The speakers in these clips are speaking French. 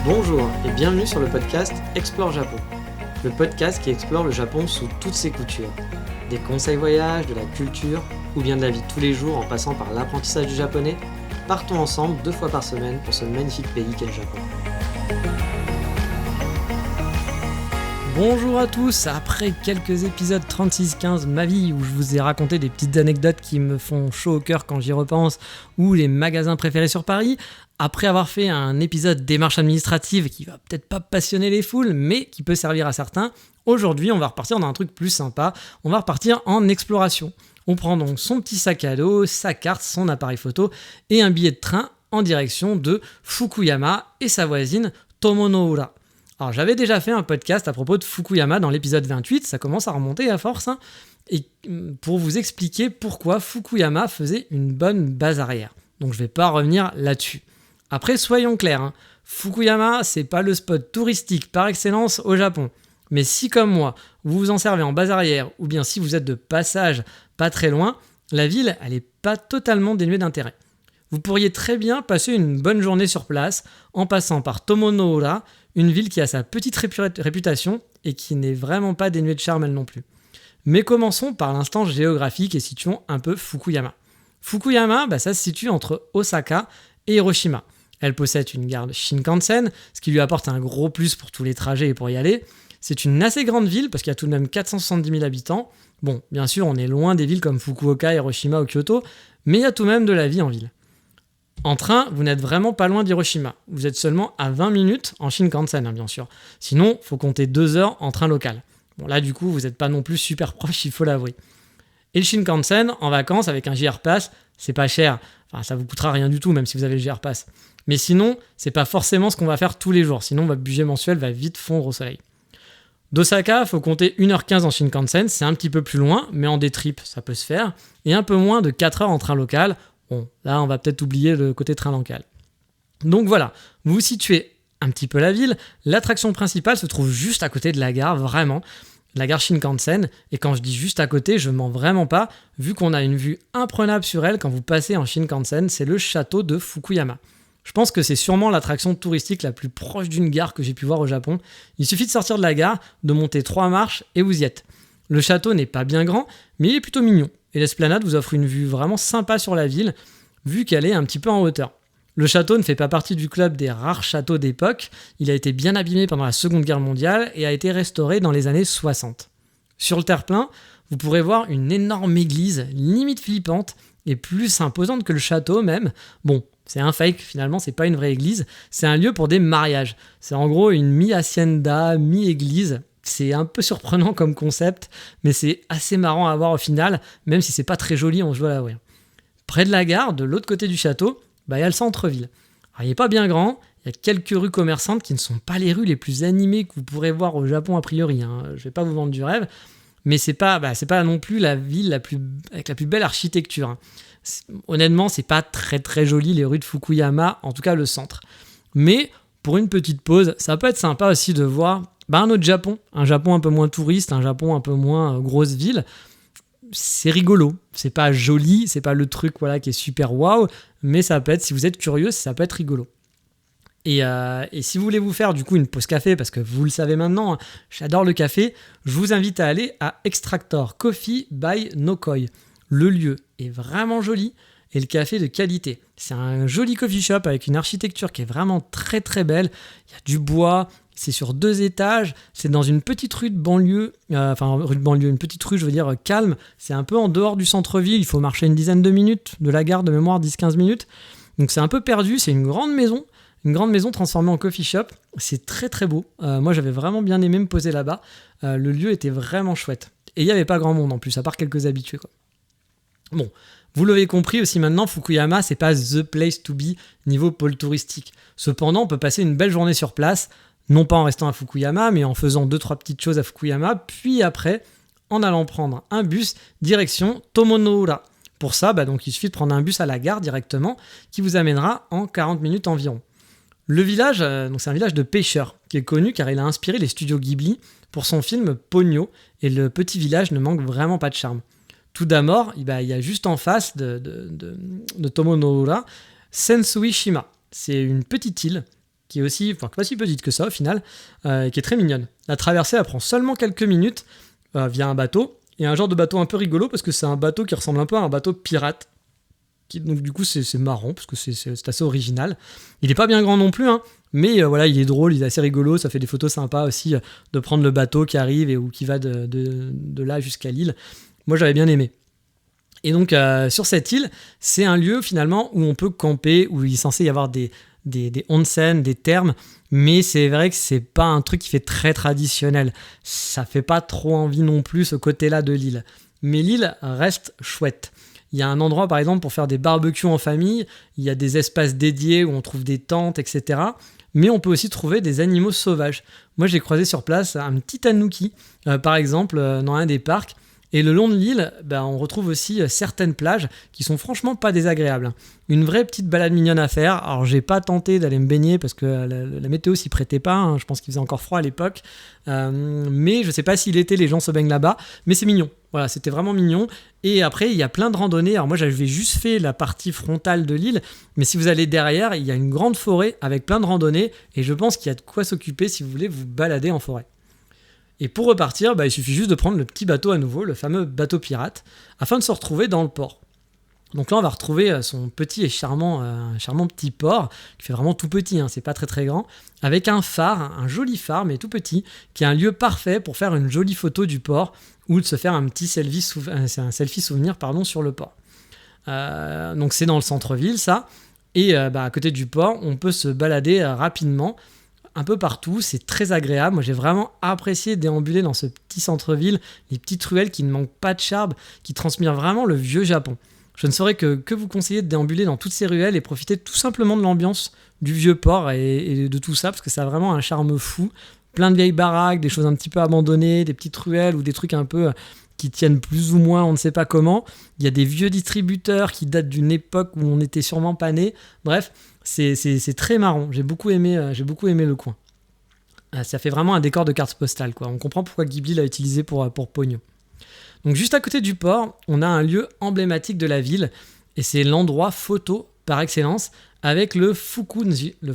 Bonjour et bienvenue sur le podcast Explore Japon, le podcast qui explore le Japon sous toutes ses coutures. Des conseils voyages, de la culture ou bien de la vie de tous les jours en passant par l'apprentissage du japonais, partons ensemble 2 fois par semaine pour ce magnifique pays qu'est le Japon. Bonjour à tous, après quelques épisodes 36-15 ma vie où je vous ai raconté des petites anecdotes qui me font chaud au cœur quand j'y repense ou les magasins préférés sur Paris, après avoir fait un épisode démarche administrative qui va peut-être pas passionner les foules mais qui peut servir à certains, aujourd'hui on va repartir dans un truc plus sympa, on va repartir en exploration. On prend donc son petit sac à dos, sa carte, son appareil photo et un billet de train en direction de Fukuyama et sa voisine Tomonoura. Alors j'avais déjà fait un podcast à propos de Fukuyama dans l'épisode 28, ça commence à remonter à force, et pour vous expliquer pourquoi Fukuyama faisait une bonne base arrière. Donc je vais pas revenir là-dessus. Après soyons clairs, Fukuyama c'est pas le spot touristique par excellence au Japon. Mais si comme moi, vous vous en servez en base arrière, ou bien si vous êtes de passage pas très loin, la ville elle est pas totalement dénuée d'intérêt. Vous pourriez très bien passer une bonne journée sur place en passant par Tomonoura, une ville qui a sa petite réputation et qui n'est vraiment pas dénuée de charme elle non plus. Mais commençons par l'instant géographique et situons un peu Fukuyama. Fukuyama, ça se situe entre Osaka et Hiroshima. Elle possède une gare de Shinkansen, ce qui lui apporte un gros plus pour tous les trajets et pour y aller. C'est une assez grande ville parce qu'il y a tout de même 470 000 habitants. Bon, bien sûr, on est loin des villes comme Fukuoka, Hiroshima ou Kyoto, mais il y a tout de même de la vie en ville. En train, vous n'êtes vraiment pas loin d'Hiroshima. Vous êtes seulement à 20 minutes en Shinkansen, bien sûr. Sinon, il faut compter 2 heures en train local. Bon, là, du coup, vous n'êtes pas non plus super proche, il faut l'avouer. Et le Shinkansen, en vacances, avec un JR Pass, c'est pas cher. Enfin, ça vous coûtera rien du tout, même si vous avez le JR Pass. Mais sinon, c'est pas forcément ce qu'on va faire tous les jours. Sinon, votre budget mensuel va vite fondre au soleil. D'Osaka, il faut compter 1h15 en Shinkansen. C'est un petit peu plus loin, mais en day trip, ça peut se faire. Et un peu moins de 4 heures en train local. Bon, là, on va peut-être oublier le côté train local. Donc voilà, vous situez un petit peu la ville. L'attraction principale se trouve juste à côté de la gare, vraiment. La gare Shinkansen. Et quand je dis juste à côté, je mens vraiment pas, vu qu'on a une vue imprenable sur elle quand vous passez en Shinkansen, c'est le château de Fukuyama. Je pense que c'est sûrement l'attraction touristique la plus proche d'une gare que j'ai pu voir au Japon. Il suffit de sortir de la gare, de monter 3 marches et vous y êtes. Le château n'est pas bien grand, mais il est plutôt mignon. Et l'esplanade vous offre une vue vraiment sympa sur la ville, vu qu'elle est un petit peu en hauteur. Le château ne fait pas partie du club des rares châteaux d'époque, il a été bien abîmé pendant la Seconde Guerre mondiale et a été restauré dans les années 60. Sur le terre-plein, vous pourrez voir une énorme église, limite flippante, et plus imposante que le château même. Bon, c'est un fake finalement, c'est pas une vraie église, c'est un lieu pour des mariages. C'est en gros une mi-hacienda, mi-église. C'est un peu surprenant comme concept, mais c'est assez marrant à voir au final, même si c'est pas très joli, on se doit l'avouer. Près de la gare, de l'autre côté du château, il y a le centre-ville. Alors, il n'est pas bien grand, il y a quelques rues commerçantes qui ne sont pas les rues les plus animées que vous pourrez voir au Japon a priori. Je vais pas vous vendre du rêve, mais c'est pas non plus la ville avec la plus belle architecture. Honnêtement, c'est pas très très joli les rues de Fukuyama, en tout cas le centre. Mais pour une petite pause, ça peut être sympa aussi de voir un autre Japon, un Japon un peu moins touriste, un Japon un peu moins grosse ville. C'est rigolo, c'est pas joli, c'est pas le truc qui est super waouh, mais ça peut être, si vous êtes curieux, ça peut être rigolo. Et si vous voulez vous faire du coup une pause café, parce que vous le savez maintenant, j'adore le café, je vous invite à aller à Extractor Coffee by Nokoi. Le lieu est vraiment joli et le café de qualité. C'est un joli coffee shop avec une architecture qui est vraiment très très belle. Il y a du bois, c'est sur 2 étages, c'est dans une petite rue de banlieue, une petite rue je veux dire calme, c'est un peu en dehors du centre-ville, il faut marcher une dizaine de minutes de la gare de mémoire, 10-15 minutes, donc c'est un peu perdu, c'est une grande maison transformée en coffee shop, c'est très très beau, moi j'avais vraiment bien aimé me poser là-bas, le lieu était vraiment chouette, et il n'y avait pas grand monde en plus, à part quelques habitués quoi. Bon, vous l'avez compris aussi maintenant, Fukuyama c'est pas the place to be niveau pôle touristique, cependant on peut passer une belle journée sur place, non pas en restant à Fukuyama, mais en faisant 2-3 petites choses à Fukuyama, puis après, en allant prendre un bus direction Tomonoura. Pour ça, donc, il suffit de prendre un bus à la gare directement, qui vous amènera en 40 minutes environ. Le village, c'est un village de pêcheurs, qui est connu car il a inspiré les studios Ghibli pour son film Ponyo, et le petit village ne manque vraiment pas de charme. Tout d'abord, il y a juste en face de Tomonoura, Sensui-shima. C'est une petite île qui est aussi, enfin pas si petite que ça au final, qui est très mignonne. La traversée, elle prend seulement quelques minutes via un bateau, et un genre de bateau un peu rigolo parce que c'est un bateau qui ressemble un peu à un bateau pirate. Donc du coup c'est marrant parce que c'est assez original. Il est pas bien grand non plus, hein, mais voilà, il est drôle, il est assez rigolo, ça fait des photos sympas aussi de prendre le bateau qui arrive ou qui va de là jusqu'à l'île. Moi j'avais bien aimé. Et donc sur cette île, c'est un lieu finalement où on peut camper, où il est censé y avoir des onsen, des thermes, mais c'est vrai que c'est pas un truc qui fait très traditionnel. Ça fait pas trop envie non plus ce côté-là de l'île. Mais l'île reste chouette. Il y a un endroit, par exemple, pour faire des barbecues en famille. Il y a des espaces dédiés où on trouve des tentes, etc. Mais on peut aussi trouver des animaux sauvages. Moi, j'ai croisé sur place un petit tanuki, par exemple, dans un des parcs. Et le long de l'île, on retrouve aussi certaines plages qui sont franchement pas désagréables. Une vraie petite balade mignonne à faire. Alors, j'ai pas tenté d'aller me baigner parce que la météo s'y prêtait pas. Hein. Je pense qu'il faisait encore froid à l'époque. Mais je sais pas si l'été, les gens se baignent là-bas. Mais c'est mignon. Voilà, c'était vraiment mignon. Et après, il y a plein de randonnées. Alors moi, j'avais juste fait la partie frontale de l'île. Mais si vous allez derrière, il y a une grande forêt avec plein de randonnées. Et je pense qu'il y a de quoi s'occuper si vous voulez vous balader en forêt. Et pour repartir, il suffit juste de prendre le petit bateau à nouveau, le fameux bateau pirate, afin de se retrouver dans le port. Donc là, on va retrouver son petit et charmant petit port, qui fait vraiment tout petit, hein, c'est pas très très grand, avec un phare, un joli phare, mais tout petit, qui est un lieu parfait pour faire une jolie photo du port, ou de se faire un petit selfie souvenir sur le port. Donc c'est dans le centre-ville, ça, et à côté du port, on peut se balader rapidement, un peu partout, c'est très agréable. Moi, j'ai vraiment apprécié déambuler dans ce petit centre-ville, les petites ruelles qui ne manquent pas de charme, qui transpirent vraiment le vieux Japon. Je ne saurais que vous conseiller de déambuler dans toutes ces ruelles et profiter tout simplement de l'ambiance du vieux port et de tout ça, parce que ça a vraiment un charme fou. Plein de vieilles baraques, des choses un petit peu abandonnées, des petites ruelles ou des trucs un peu qui tiennent plus ou moins, on ne sait pas comment. Il y a des vieux distributeurs qui datent d'une époque où on n'était sûrement pas né. Bref, c'est très marrant. J'ai beaucoup aimé le coin. Ça fait vraiment un décor de carte postale, quoi. On comprend pourquoi Ghibli l'a utilisé pour Pogno. Donc juste à côté du port, on a un lieu emblématique de la ville, et c'est l'endroit photo par excellence, avec le Fukuzunji, je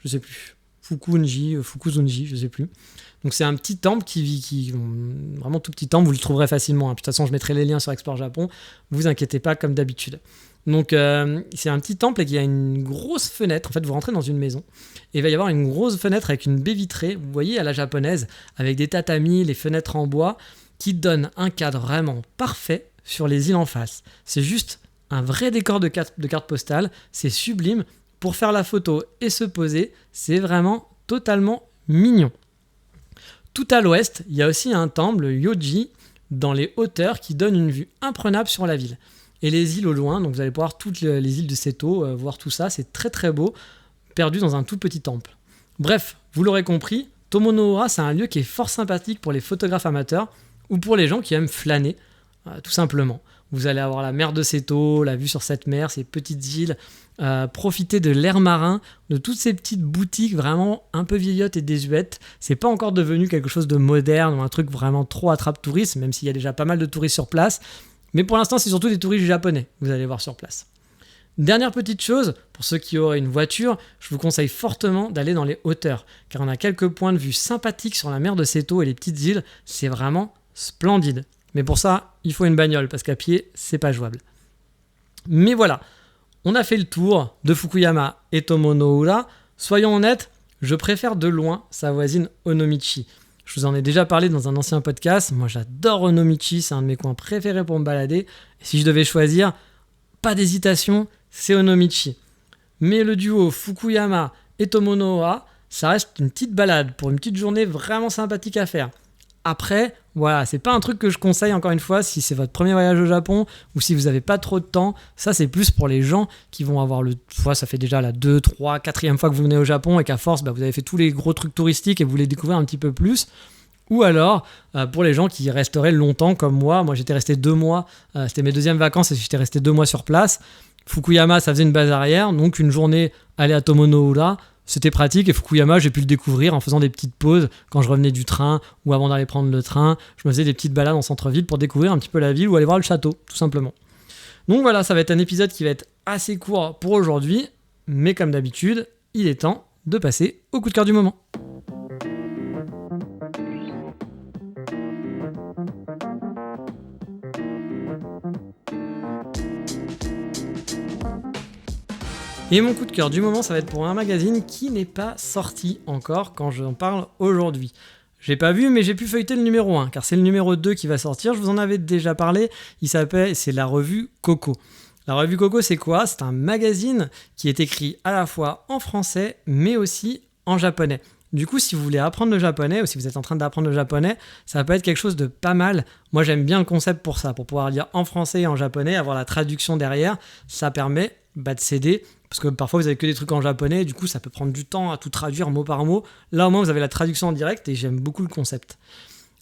sais plus. Fukuzunji, je sais plus. Donc c'est un petit temple qui vraiment tout petit temple, vous le trouverez facilement. Hein. De toute façon, je mettrai les liens sur Explore Japon, vous inquiétez pas comme d'habitude. Donc c'est un petit temple et il y a une grosse fenêtre. En fait, vous rentrez dans une maison et il va y avoir une grosse fenêtre avec une baie vitrée, vous voyez, à la japonaise, avec des tatamis, les fenêtres en bois, qui donnent un cadre vraiment parfait sur les îles en face. C'est juste un vrai décor de carte postale, c'est sublime. Pour faire la photo et se poser, c'est vraiment totalement mignon. Tout à l'ouest, il y a aussi un temple, le Yoji, dans les hauteurs, qui donne une vue imprenable sur la ville. Et les îles au loin, donc vous allez pouvoir toutes les îles de Seto, voir tout ça, c'est très très beau, perdu dans un tout petit temple. Bref, vous l'aurez compris, Tomonohara, c'est un lieu qui est fort sympathique pour les photographes amateurs ou pour les gens qui aiment flâner, tout simplement. Vous allez avoir la mer de Seto, la vue sur cette mer, ces petites îles, profiter de l'air marin, de toutes ces petites boutiques vraiment un peu vieillottes et désuètes. C'est pas encore devenu quelque chose de moderne ou un truc vraiment trop attrape-touriste, même s'il y a déjà pas mal de touristes sur place. Mais pour l'instant, c'est surtout des touristes japonais, vous allez voir sur place. Dernière petite chose, pour ceux qui auraient une voiture, je vous conseille fortement d'aller dans les hauteurs, car on a quelques points de vue sympathiques sur la mer de Seto et les petites îles, c'est vraiment splendide. Mais pour ça, il faut une bagnole, parce qu'à pied, c'est pas jouable. Mais voilà, on a fait le tour de Fukuyama et Tomonohara. Soyons honnêtes, je préfère de loin sa voisine Onomichi. Je vous en ai déjà parlé dans un ancien podcast. Moi, j'adore Onomichi, c'est un de mes coins préférés pour me balader. Et si je devais choisir, pas d'hésitation, c'est Onomichi. Mais le duo Fukuyama et Tomonohara, ça reste une petite balade pour une petite journée vraiment sympathique à faire. Après, voilà, c'est pas un truc que je conseille encore une fois si c'est votre premier voyage au Japon ou si vous n'avez pas trop de temps. Ça, c'est plus pour les gens qui vont avoir ça fait déjà la 2, 3, 4e fois que vous venez au Japon et qu'à force, vous avez fait tous les gros trucs touristiques et vous voulez découvrir un petit peu plus. Ou alors, pour les gens qui resteraient longtemps comme moi. Moi, j'étais resté 2 mois. C'était mes 2e vacances et j'étais resté 2 mois sur place. Fukuyama, ça faisait une base arrière. Donc, une journée, aller à Tomonohara, c'était pratique. Et Fukuyama, j'ai pu le découvrir en faisant des petites pauses quand je revenais du train ou avant d'aller prendre le train. Je me faisais des petites balades en centre-ville pour découvrir un petit peu la ville ou aller voir le château, tout simplement. Donc voilà, ça va être un épisode qui va être assez court pour aujourd'hui. mais comme d'habitude, il est temps de passer au coup de cœur du moment. Et mon coup de cœur du moment, ça va être pour un magazine qui n'est pas sorti encore quand j'en parle aujourd'hui. J'ai pas vu, mais j'ai pu feuilleter le numéro 1, car c'est le numéro 2 qui va sortir, je vous en avais déjà parlé, c'est la revue Coco. La revue Coco, c'est quoi ? C'est un magazine qui est écrit à la fois en français, mais aussi en japonais. Du coup, si vous voulez apprendre le japonais, ou si vous êtes en train d'apprendre le japonais, ça peut être quelque chose de pas mal. Moi, j'aime bien le concept pour ça, pour pouvoir lire en français et en japonais, avoir la traduction derrière, ça permet de s'aider. Parce que parfois, vous avez que des trucs en japonais, du coup, ça peut prendre du temps à tout traduire mot par mot. Là, au moins, vous avez la traduction en direct et j'aime beaucoup le concept.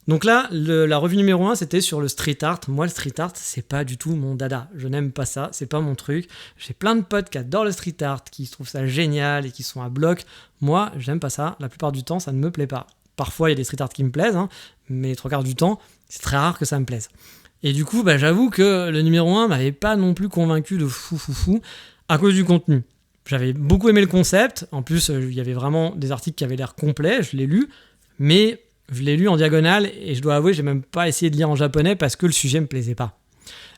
Donc là, la revue numéro 1, c'était sur le street art. Moi, le street art, c'est pas du tout mon dada. Je n'aime pas ça, c'est pas mon truc. J'ai plein de potes qui adorent le street art, qui trouvent ça génial et qui sont à bloc. Moi, j'aime pas ça. La plupart du temps, ça ne me plaît pas. Parfois, il y a des street art qui me plaisent, mais les 3/4 du temps, c'est très rare que ça me plaise. Et du coup, j'avoue que le numéro 1 m'avait pas non plus convaincu de fou à cause du contenu. J'avais beaucoup aimé le concept. En plus, il y avait vraiment des articles qui avaient l'air complets. Je l'ai lu, mais je l'ai lu en diagonale et je dois avouer, j'ai même pas essayé de lire en japonais parce que le sujet me plaisait pas.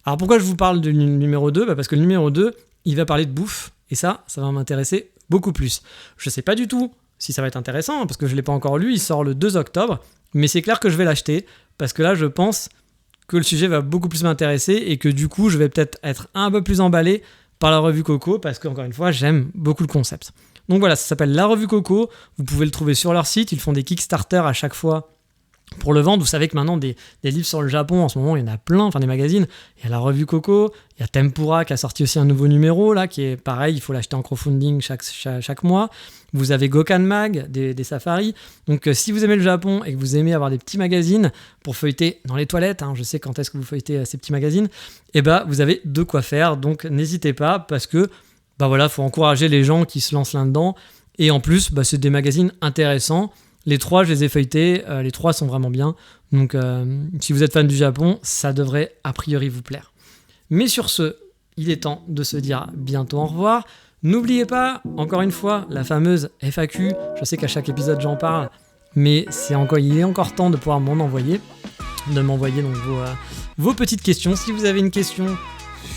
Alors pourquoi je vous parle du numéro 2 ? Parce que le numéro 2, il va parler de bouffe et ça va m'intéresser beaucoup plus. Je sais pas du tout si ça va être intéressant parce que je l'ai pas encore lu. Il sort le 2 octobre, mais c'est clair que je vais l'acheter parce que là, je pense que le sujet va beaucoup plus m'intéresser et que du coup, je vais peut-être être un peu plus emballé par la revue Coco, parce qu'encore une fois, j'aime beaucoup le concept. Donc voilà, ça s'appelle La Revue Coco, vous pouvez le trouver sur leur site, ils font des Kickstarter à chaque fois pour le vendre. Vous savez que maintenant, des livres sur le Japon, en ce moment, il y en a plein, des magazines. Il y a La Revue Coco, il y a Tempura qui a sorti aussi un nouveau numéro, là, qui est pareil, il faut l'acheter en crowdfunding chaque mois. Vous avez Gokan Mag, des safaris. Donc si vous aimez le Japon et que vous aimez avoir des petits magazines pour feuilleter dans les toilettes, je sais quand est-ce que vous feuilletez ces petits magazines, vous avez de quoi faire. Donc n'hésitez pas parce que faut encourager les gens qui se lancent là-dedans. Et en plus, c'est des magazines intéressants. Les 3, je les ai feuilletés. Les 3 sont vraiment bien. Donc si vous êtes fan du Japon, ça devrait a priori vous plaire. Mais sur ce, il est temps de se dire bientôt au revoir. N'oubliez pas, encore une fois, la fameuse FAQ. Je sais qu'à chaque épisode, j'en parle, mais il est encore temps de pouvoir m'envoyer donc vos petites questions. Si vous avez une question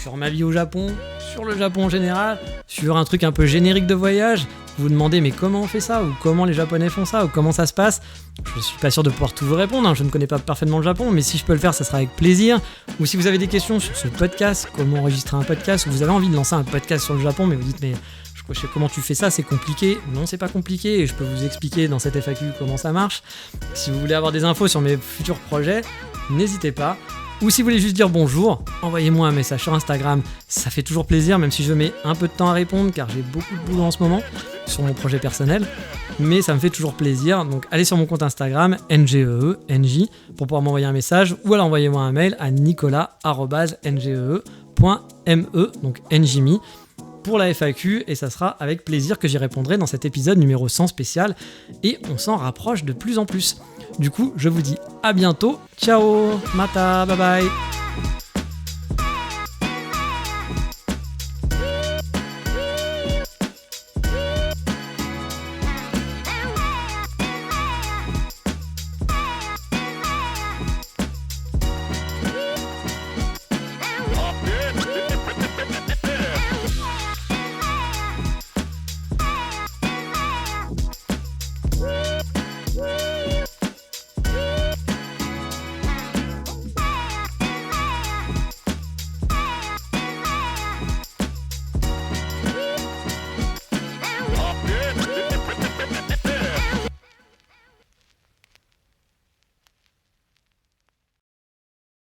sur ma vie au Japon, sur le Japon en général, sur un truc un peu générique de voyage, vous demandez mais comment on fait ça, ou comment les Japonais font ça, ou comment ça se passe, je suis pas sûr de pouvoir tout vous répondre, je ne connais pas parfaitement le Japon, mais si je peux le faire, ça sera avec plaisir. Ou si vous avez des questions sur ce podcast, comment enregistrer un podcast, ou vous avez envie de lancer un podcast sur le Japon, mais vous dites mais je sais comment tu fais ça, c'est compliqué. Non, c'est pas compliqué, et je peux vous expliquer dans cette FAQ comment ça marche. Si vous voulez avoir des infos sur mes futurs projets, n'hésitez pas. Ou si vous voulez juste dire bonjour, envoyez-moi un message sur Instagram, ça fait toujours plaisir, même si je mets un peu de temps à répondre, car j'ai beaucoup de boulot en ce moment sur mon projet personnel, mais ça me fait toujours plaisir. Donc allez sur mon compte Instagram, NGEE, pour pouvoir m'envoyer un message, ou alors envoyez-moi un mail à nicolas@ngee.me, donc njmi, pour la FAQ, et ça sera avec plaisir que j'y répondrai dans cet épisode numéro 100 spécial, et on s'en rapproche de plus en plus. Du coup, je vous dis à bientôt, ciao, mata, bye bye.